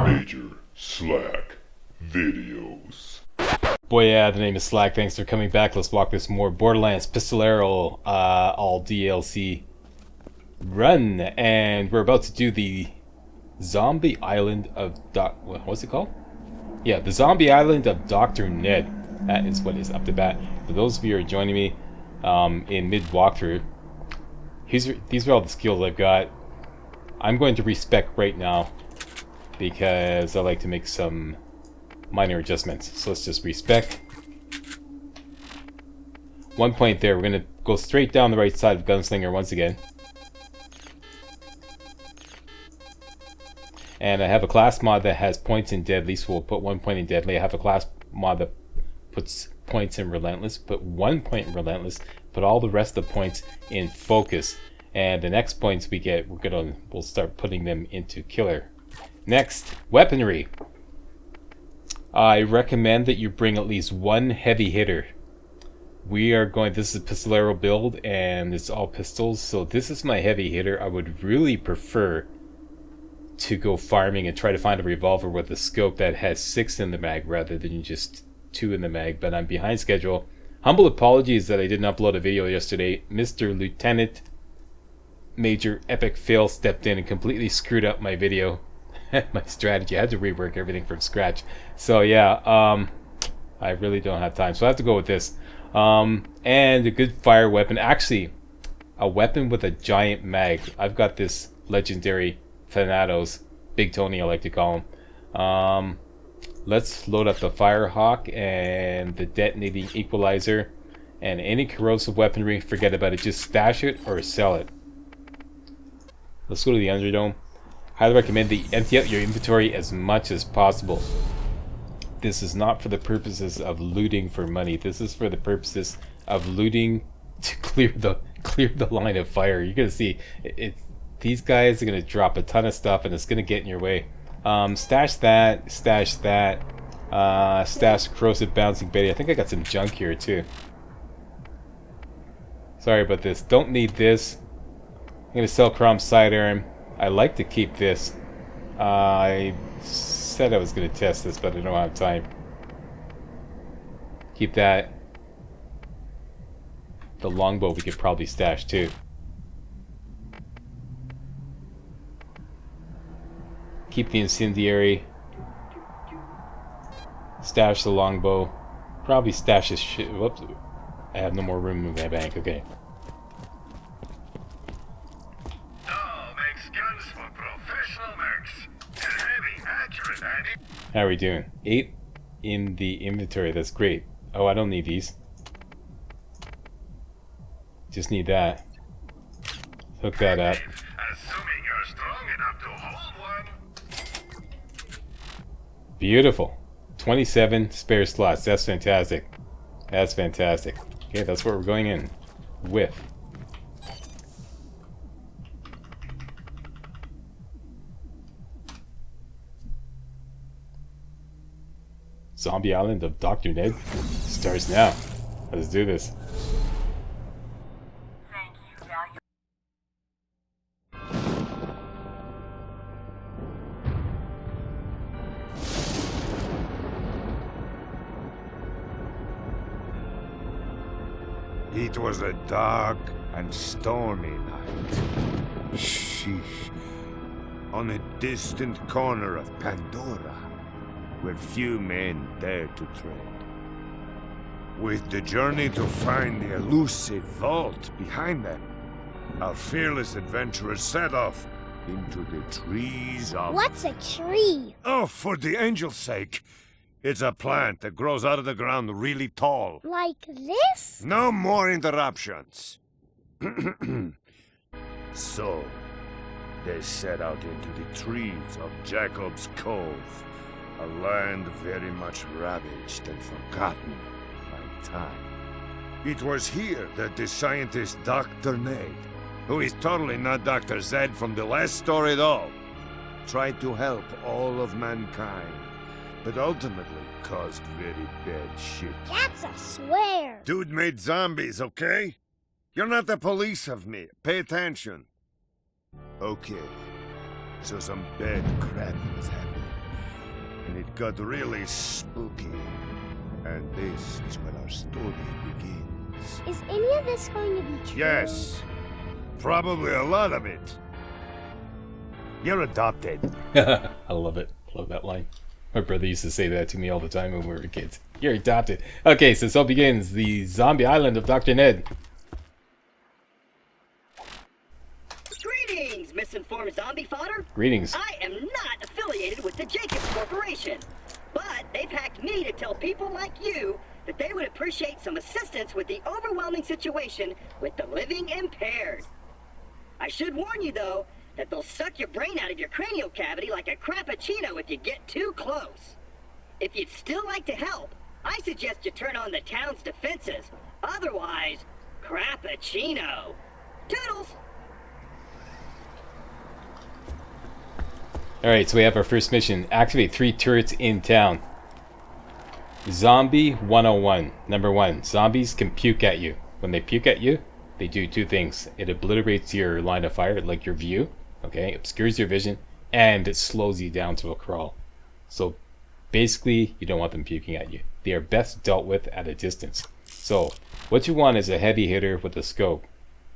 Major Slack Videos. Boy, yeah, the name is Slack. Thanks for coming back. Let's walk this more Borderlands Pistolero all DLC run, and we're about to do the Zombie Island of what's it called? Yeah, the Zombie Island of Dr. Ned. That is what is up to bat. For those of you who are joining me in mid walkthrough, these are all the skills I've got. I'm going to respec right now because I like to make some minor adjustments. So let's just respec. 1 point there. We're going to go straight down the right side of Gunslinger once again. And I have a class mod that has points in Deadly, so we'll put 1 point in Deadly. I have a class mod that puts points in Relentless, put 1 point in Relentless, put all the rest of the points in Focus. And the next points we get, we'll start putting them into Killer. Next, weaponry. I recommend that you bring at least one heavy hitter. This is a Pistolero build, and it's all pistols, so this is my heavy hitter. I would really prefer to go farming and try to find a revolver with a scope that has 6 in the mag rather than just 2 in the mag, but I'm behind schedule. Humble apologies that I didn't upload a video yesterday. Mr. Lieutenant Major Epic Fail stepped in and completely screwed up my video. My strategy. I had to rework everything from scratch. So yeah, I really don't have time, so I have to go with this. And a good fire weapon. Actually, a weapon with a giant mag. I've got this legendary Thanatos, Big Tony I like to call him. Let's load up the Firehawk and the detonating equalizer, and any corrosive weaponry, forget about it. Just stash it or sell it. Let's go to the Underdome. Highly recommend that you empty out your inventory as much as possible. This is not for the purposes of looting for money. This is for the purposes of looting to clear the line of fire. You're gonna see these guys are gonna drop a ton of stuff, and it's gonna get in your way. Stash that. Stash that. Stash corrosive bouncing Betty. I think I got some junk here too. Sorry about this. Don't need this. I'm gonna sell Crom Sidearm. I like to keep this. I said I was going to test this, but I don't have time. Keep that. The longbow we could probably stash too. Keep the incendiary. Stash the longbow. Probably stash this shit. Whoops. I have no more room in my bank. Okay. How are we doing? 8 in the inventory. That's great. Oh, I don't need these. Just need that. Hook that up. Assuming you're strong enough to hold one. Beautiful. 27 spare slots. That's fantastic. That's fantastic. Okay, that's what we're going in with. Zombie Island of Dr. Ned starts now. Let's do this. Thank you. Now It was a dark and stormy night. Sheesh. On a distant corner of Pandora, where few men dare to tread. With the journey to find the elusive vault behind them, our fearless adventurers set off into the trees of... What's a tree? Oh, for the angel's sake! It's a plant that grows out of the ground really tall. Like this? No more interruptions. So, they set out into the trees of Jacob's Cove, a land very much ravaged and forgotten by time. It was here that the scientist Dr. Ned, who is totally not Dr. Zed from the last story at all, tried to help all of mankind, but ultimately caused very bad shit. That's a swear. Dude made zombies, okay? You're not the police of me. Pay attention. Okay. So some bad crap was happening. and it got really spooky. And this is where our story begins. Is any of this going to be true? Yes, probably a lot of it. You're adopted. I love it. Love that line. My brother used to say that to me all the time when we were kids. You're adopted. Okay, so it begins. The zombie island of Dr. Ned. Greetings, misinformed zombie fodder. Greetings. I am not affiliated with the Jacobs Corporation, but they packed me to tell people like you that they would appreciate some assistance with the overwhelming situation with the living impaired. I should warn you, though, that they'll suck your brain out of your cranial cavity like a crappuccino if you get too close. If you'd still like to help, I suggest you turn on the town's defenses. Otherwise, crappuccino. Toodles! Alright, so we have our first mission. Activate 3 turrets in town. Zombie 101. Number 1. Zombies can puke at you. When they puke at you, they do 2 things. It obliterates your line of fire, like your view. Okay, obscures your vision, and it slows you down to a crawl. So basically, you don't want them puking at you. They are best dealt with at a distance. So what you want is a heavy hitter with a scope.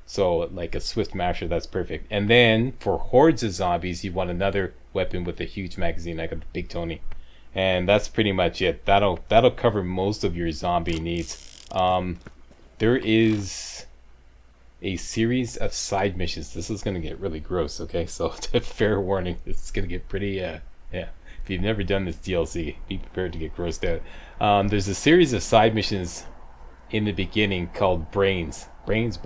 So like a swift masher, that's perfect. And then for hordes of zombies, you want another weapon with a huge magazine, like a Big Tony. And that's pretty much it. That'll cover most of your zombie needs. There is a series of side missions. This is going to get really gross, okay? So fair warning, it's going to get pretty, yeah. If you've never done this DLC, be prepared to get grossed out. There's a series of side missions in the beginning called Brains. Brains.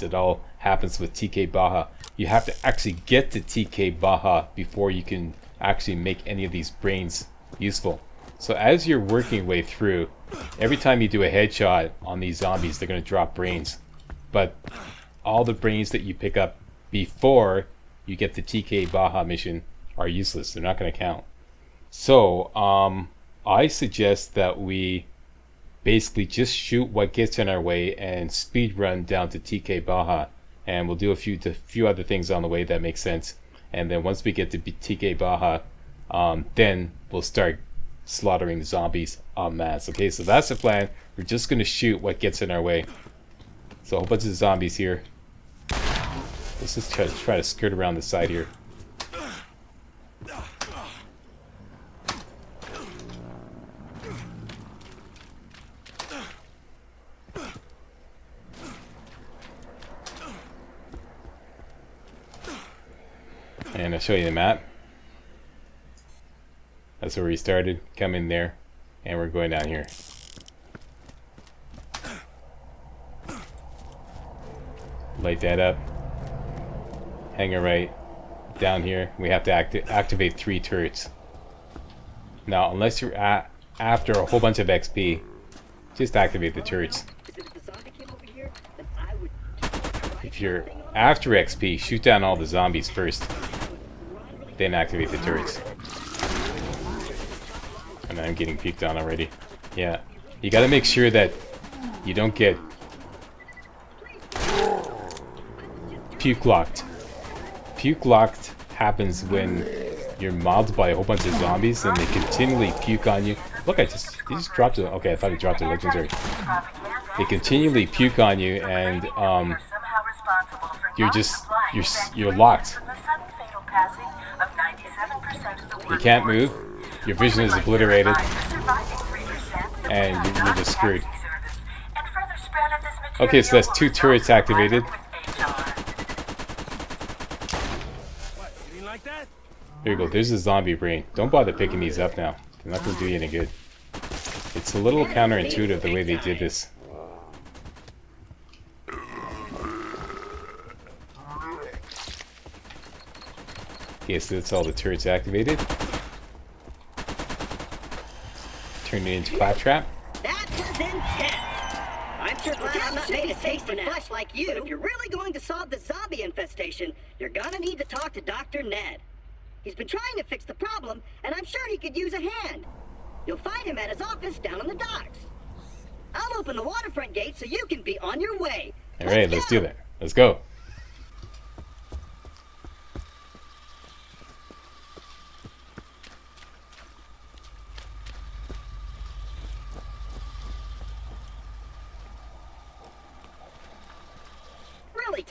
It all happens with TK Baha. You have to actually get to TK Baha before you can actually make any of these brains useful. So as you're working your way through, every time you do a headshot on these zombies, they're going to drop brains. But all the brains that you pick up before you get the TK Baha mission are useless. They're not going to count. So I suggest that we basically just shoot what gets in our way and speed run down to TK Baha. And we'll do a few other things on the way that make sense. And then once we get to TK Baha, then we'll start slaughtering the zombies en masse. Okay, so that's the plan. We're just going to shoot what gets in our way. So a whole bunch of zombies here. Let's just try to skirt around the side here. And I'll show you the map. That's where we started. Come in there. And we're going down here. Light that up. Hang it right down here. We have to activate 3 turrets. Now, unless you're after a whole bunch of XP, just activate the turrets. If you're after XP, shoot down all the zombies first. Then activate the turrets. And I'm getting peeked on already. Yeah. You gotta make sure that you don't get puke locked. Puke locked happens when you're mobbed by a whole bunch of zombies and they continually puke on you. Look, he just dropped it. Okay, I thought he dropped a legendary. They continually puke on you, and you're locked. You can't move. Your vision is obliterated, and you're just screwed. Okay, so that's 2 turrets activated. There you go, there's a zombie brain. Don't bother picking these up now. They're not going to do you any good. It's a little counterintuitive the way they did this. Okay, so that's all the turrets activated. Turn it into Claptrap. That was intense! I'm sure glad I'm not made of taste and flesh like you. But if you're really going to solve the zombie infestation, you're gonna need to talk to Dr. Ned. He's been trying to fix the problem, and I'm sure he could use a hand. You'll find him at his office down on the docks. I'll open the waterfront gate so you can be on your way. Alright, let's do that. Let's go.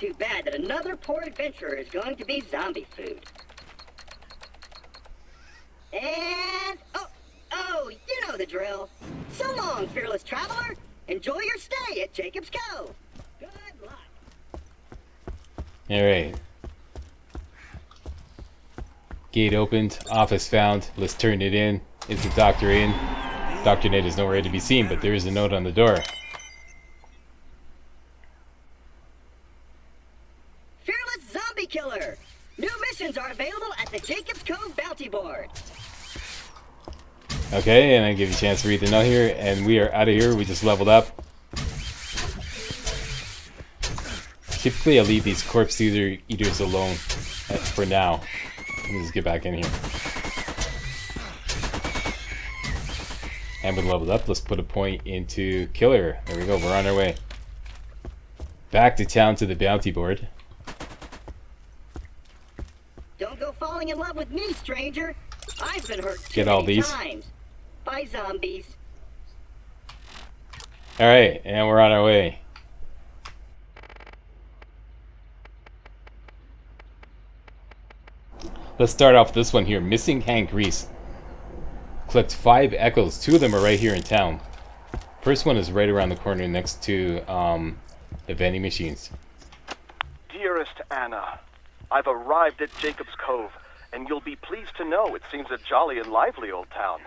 too bad that another poor adventurer is going to be zombie food. And, oh, you know the drill. So long, fearless traveler. Enjoy your stay at Jacob's Cove. Good luck. Alright. Gate opened, office found, let's turn it in. Is the doctor in? Dr. Ned is nowhere to be seen, but there is a note on the door. Fearless Zombie Killer. New missions are available at the Jacob's Cove bounty board. Okay, and I give you a chance to read the note here, and we are out of here. We just leveled up. Typically, I leave these corpse eaters alone for now. Let me just get back in here. And we leveled up. Let's put a point into Killer. There we go. We're on our way. Back to town to the bounty board. Don't go falling in love with me, stranger. I've been hurt too Get all many these. times by zombies. Alright, and we're on our way. Let's start off with this one here. Missing Hank Reese. Collect 5 echoes. 2 of them are right here in town. First one is right around the corner next to the vending machines. Dearest Anna, I've arrived at Jacob's Cove, and you'll be pleased to know it seems a jolly and lively old town.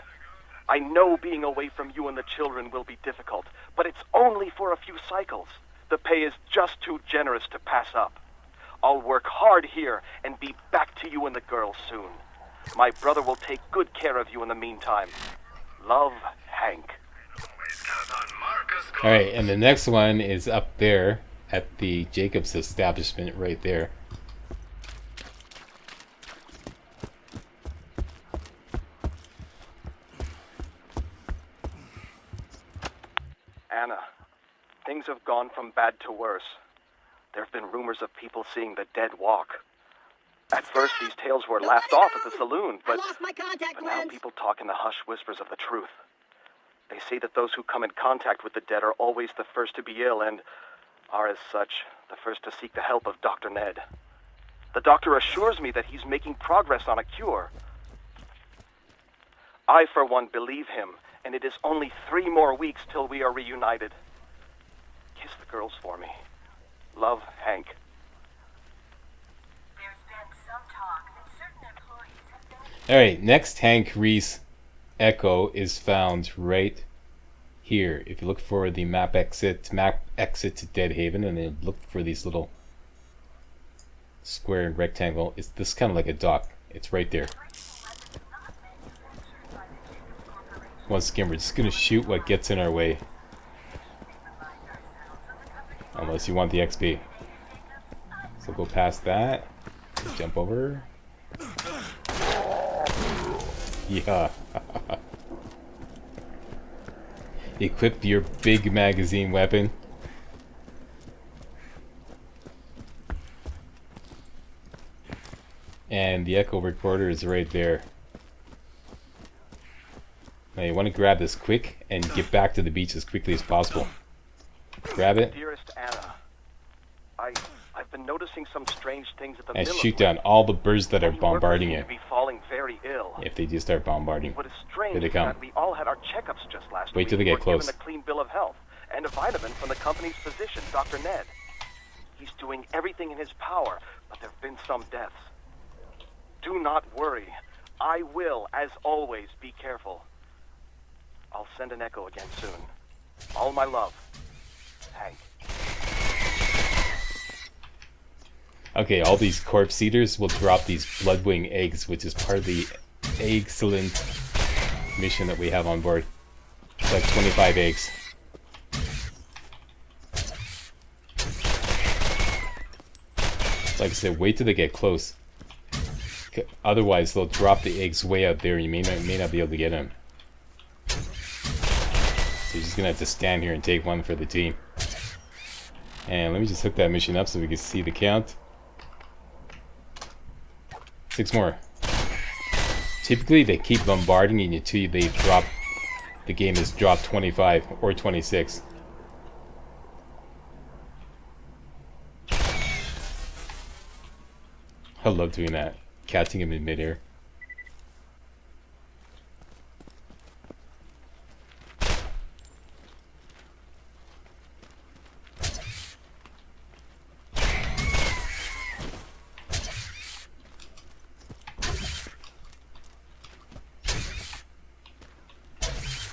I know being away from you and the children will be difficult, but it's only for a few cycles. The pay is just too generous to pass up. I'll work hard here and be back to you and the girls soon. My brother will take good care of you in the meantime. Love, Hank. Alright, and the next one is up there at the Jacobs establishment right there. Anna, things have gone from bad to worse. There have been rumors of people seeing the dead walk. At first, these tales were laughed off at the saloon, but I lost my contact now lens. people talk in the hushed whispers of the truth. They say that those who come in contact with the dead are always the first to be ill and are, as such, the first to seek the help of Dr. Ned. The doctor assures me that he's making progress on a cure. I, for one, believe him, and it is only 3 more weeks till we are reunited. Kiss the girls for me. Love, Hank. There's been some talk that certain employees have been... Alright, next Hank Reese echo is found right here. If you look for the map exit to Dead Haven, and then look for these little square and rectangle, it's this kind of like a dock. It's right there. Once again, we're just going to shoot what gets in our way. Unless you want the XP. So go past that. Jump over. Yeah. Equip your big magazine weapon. And the echo recorder is right there. Now you want to grab this quick and get back to the beach as quickly as possible. Grab it Dearest Anna, I've been noticing some strange things at the and mill shoot of down late. all the birds that are Many workers bombarding seem you. to be falling very ill. If they do start bombarding. What is Here strange they is come. that we all had our checkups just last Wait week. till they get We're close. given a clean bill of health and a vitamin from the company's physician, Dr. Ned. He's doing everything in his power, but there have been some deaths. Do not worry. I will, as always, be careful. I'll send an echo again soon. All my love, Hank. Okay, all these corpse eaters will drop these bloodwing eggs, which is part of the excellent mission that we have on board. It's like 25 eggs. Like I said, wait till they get close. Otherwise, they'll drop the eggs way out there and you may not be able to get them. So you're just gonna have to stand here and take one for the team. And let me just hook that mission up so we can see the count. 6 more. Typically, they keep bombarding you until they drop. The game has dropped 25 or 26. I love doing that. Catching him in midair.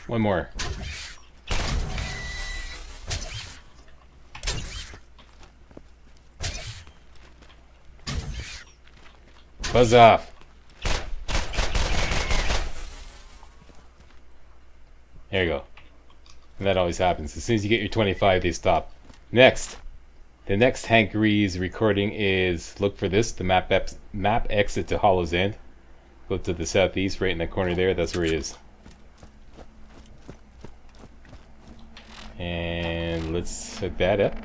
One more. Buzz off. There you go. And that always happens. As soon as you get your 25, they stop. Next. The next Hank Rees recording is, look for this, the map exit to Hollow's End. Go to the southeast, right in the corner there. That's where it is. And let's hook that up.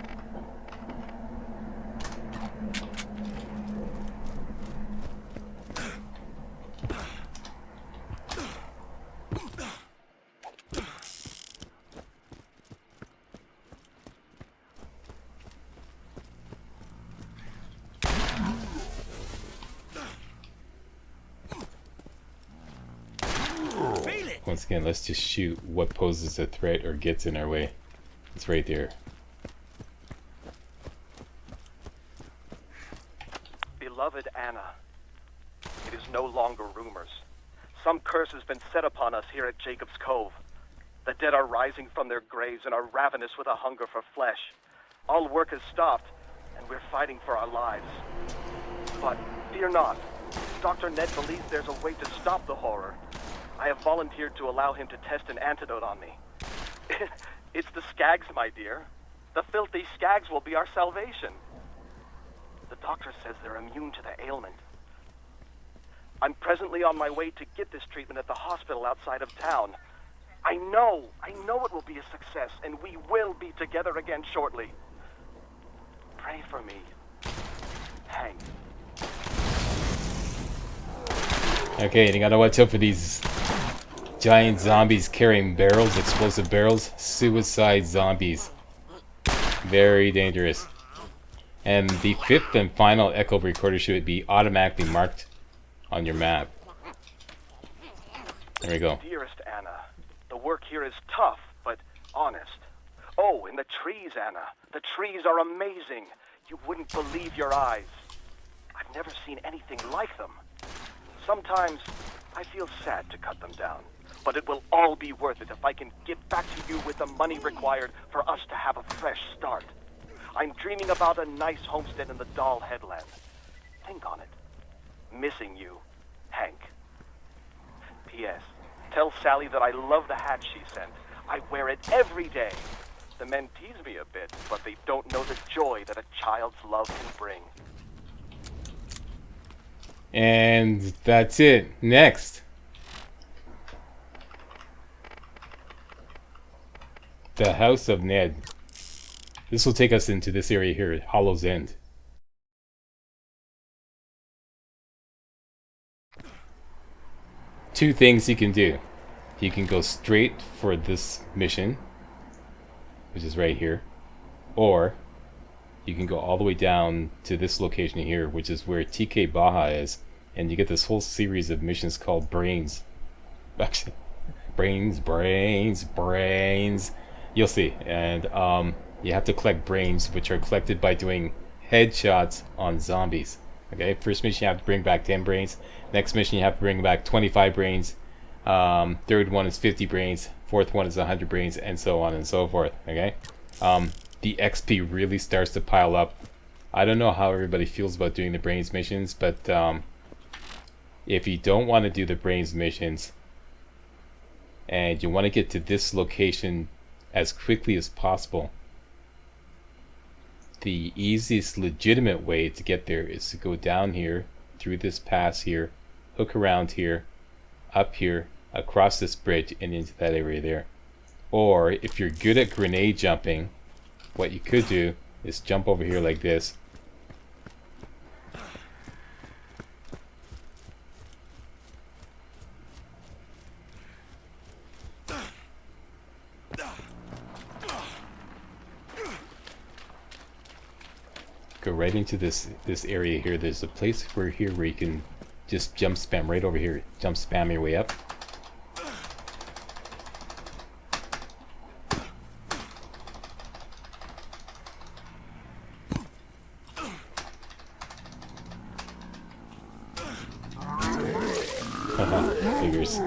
Once again, let's just shoot what poses a threat or gets in our way. It's right there. Beloved Anna, it is no longer rumors. Some curse has been set upon us here at Jacob's Cove. The dead are rising from their graves and are ravenous with a hunger for flesh. All work has stopped, and we're fighting for our lives. But fear not. Dr. Ned believes there's a way to stop the horror. I have volunteered to allow him to test an antidote on me. It's the skags, my dear. The filthy skags will be our salvation. The doctor says they're immune to the ailment. I'm presently on my way to get this treatment at the hospital outside of town. I know it will be a success, and we will be together again shortly. Pray for me, Hank. Okay, you gotta watch out for these giant zombies carrying barrels, explosive barrels. Suicide zombies. Very dangerous. And the fifth and final echo recorder should be automatically marked on your map. There we go. Dearest Anna, the work here is tough, but honest. Oh, and the trees, Anna. The trees are amazing. You wouldn't believe your eyes. I've never seen anything like them. Sometimes I feel sad to cut them down, but it will all be worth it if I can get back to you with the money required for us to have a fresh start. I'm dreaming about a nice homestead in the Doll Headland. Think on it. Missing you, Hank. P.S. Tell Sally that I love the hat she sent. I wear it every day. The men tease me a bit, but they don't know the joy that a child's love can bring. And that's it. Next. The House of Ned. This will take us into this area here, Hollow's End. Two things you can do. You can go straight for this mission, which is right here, or you can go all the way down to this location here, which is where TK Baha is, and you get this whole series of missions called Brains. Actually, Brains. You'll see. And you have to collect brains, which are collected by doing headshots on zombies. Okay, first mission you have to bring back 10 brains. Next mission you have to bring back 25 brains. Third one is 50 brains. Fourth one is 100 brains, and so on and so forth. Okay. The XP really starts to pile up. I don't know how everybody feels about doing the brains missions, but if you don't want to do the brains missions and you want to get to this location as quickly as possible, the easiest legitimate way to get there is to go down here, through this pass here, hook around here, up here, across this bridge, and into that area there. Or if you're good at grenade jumping, what you could do is jump over here like this. Go right into this area here. There's a place where you can just jump spam right over here. Jump spam your way up. Figures.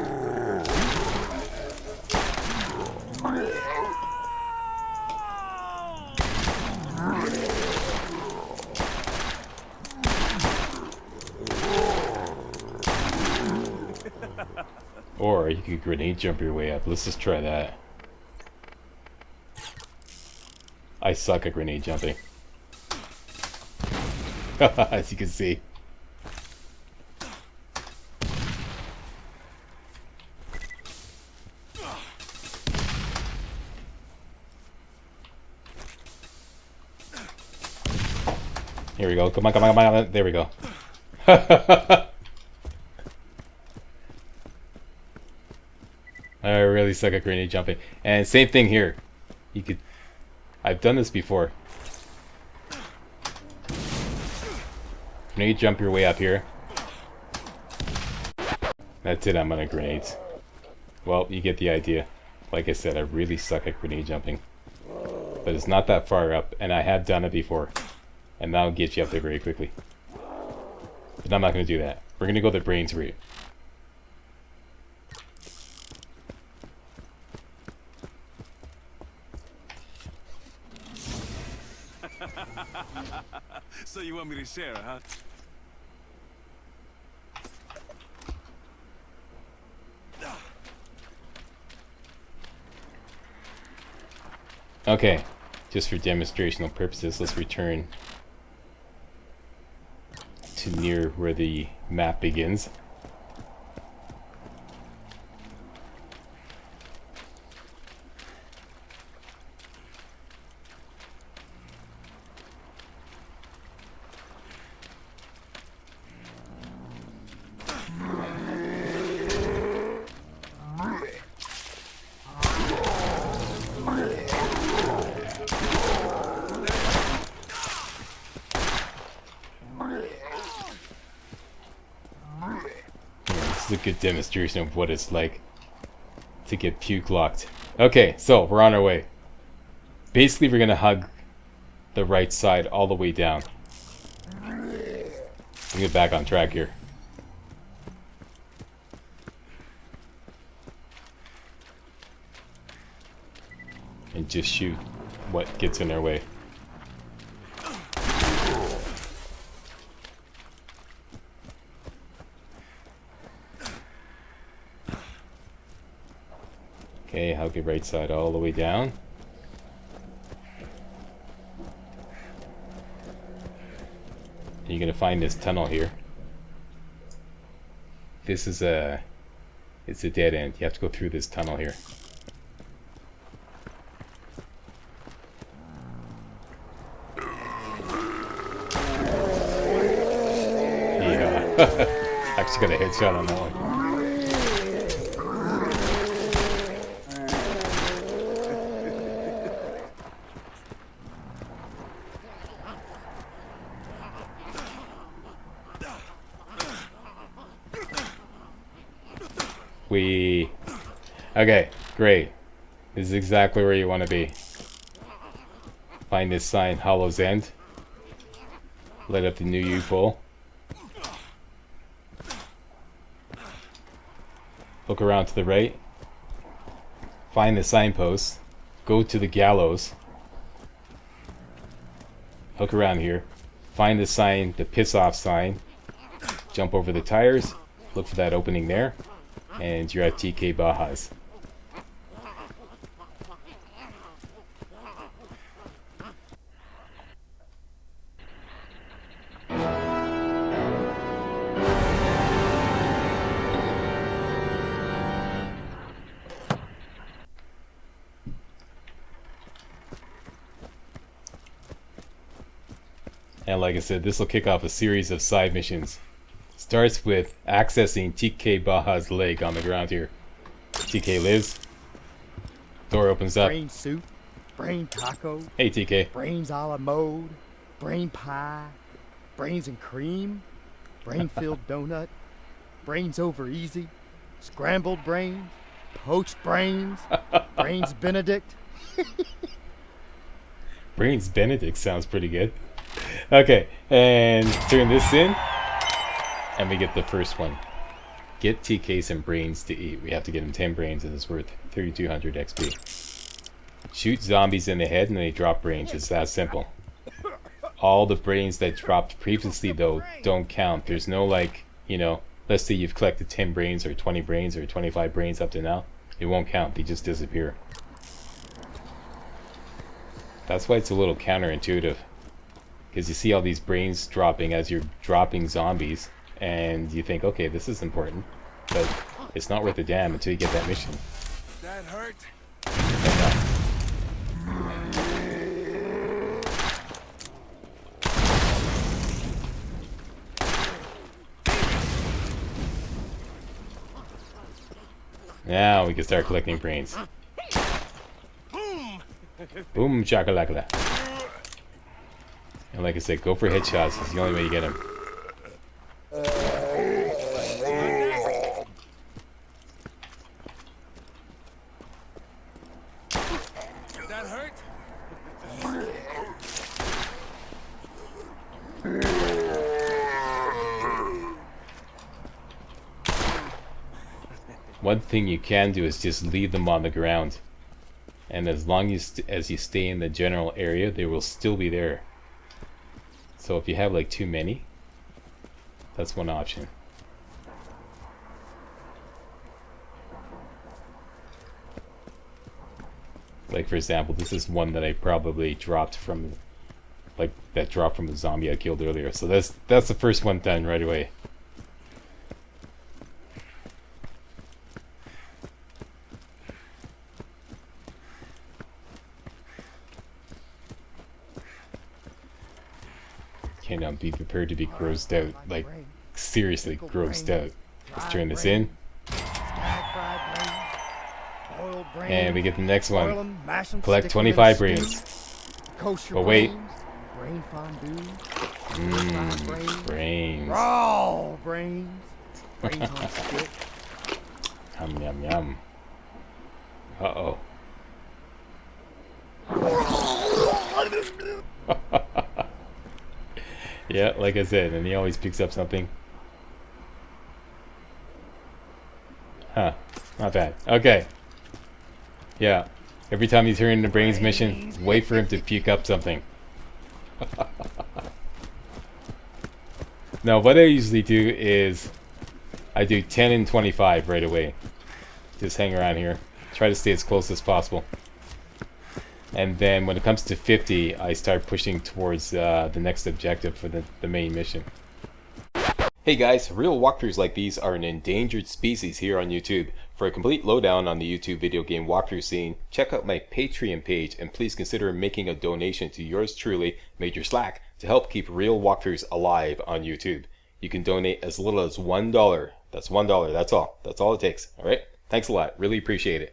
Or you could grenade jump your way up. Let's just try that. I suck at grenade jumping. As you can see. Here we go. Come on, come on, come on. There we go. I really suck at grenade jumping. And same thing here. You could... I've done this before. Grenade jump your way up here. That's it, I'm on a grenades. Well, you get the idea. Like I said, I really suck at grenade jumping. But it's not that far up, and I have done it before. And that'll get you up there very quickly. But I'm not going to do that. We're going to go the brains route. So you want me to share, huh? Okay, just for demonstrational purposes, let's return to near where the map begins. This is a good demonstration of what it's like to get puke locked. Okay, so we're on our way. Basically, we're gonna hug the right side all the way down. Let's get back on track here. And just shoot what gets in our way. Okay, hug your right side all the way down. And you're gonna find this tunnel here. This is it's a dead end. You have to go through this tunnel here. Yeah. Actually got a headshot on that one. Okay, great. This is exactly where you want to be. Find this sign, Hollow's End. Light up the new U-pole. Look around to the right. Find the signpost. Go to the gallows. Hook around here. Find the sign, the piss off sign. Jump over the tires. Look for that opening there. And you're at TK Baha's. And like I said, this will kick off a series of side missions. Starts with accessing TK Baha's leg on the ground here. TK lives. Door opens up. Brain soup, brain taco, Hey TK. brains a la mode, brain pie, brains and cream, brain-filled donut, brains over easy, scrambled brains, poached brains, brains Benedict. Brains Benedict sounds pretty good. Okay, and turn this in, and we get the first one. Get TK some brains to eat. We have to get him 10 brains, and it's worth 3200 XP. Shoot zombies in the head, and they drop brains. It's that simple. All the brains that dropped previously, though, don't count. There's no, like, you know, let's say you've collected 10 brains, or 20 brains, or 25 brains up to now. It won't count. They just disappear. That's why it's a little counterintuitive. Because you see all these brains dropping as you're dropping zombies, and you think, okay, this is important, but it's not worth a damn until you get that mission. That hurt? Now we can start collecting brains. Boom shakalaka. And like I said, go for headshots. It's the only way you get them. That hurt? One thing you can do is just leave them on the ground. And as long as you stay in the general area, they will still be there. So if you have like too many, that's one option. Like for example, this is one that I probably dropped from, like that dropped from the zombie I killed earlier. So that's the first one done right away. Okay, now be prepared to be grossed out, like seriously grossed out. Let's turn this in. And we get the next one. Collect 25 brains. But wait. Brains. Raw brains. Brains on stick. Yum yum yum. Uh-oh. Yeah, like I said, and he always picks up something. Huh, not bad. Okay. Yeah, every time he's hearing the brains mission, wait for him to puke up something. Now, what I usually do is I do 10 and 25 right away. Just hang around here. Try to stay as close as possible. And then when it comes to 50, I start pushing towards the next objective for the main mission. Hey guys, real walkthroughs like these are an endangered species here on YouTube. For a complete lowdown on the YouTube video game walkthrough scene, check out my Patreon page and please consider making a donation to yours truly, Major Slack, to help keep real walkthroughs alive on YouTube. You can donate as little as $1. That's $1, that's all. That's all it takes, alright? Thanks a lot, really appreciate it.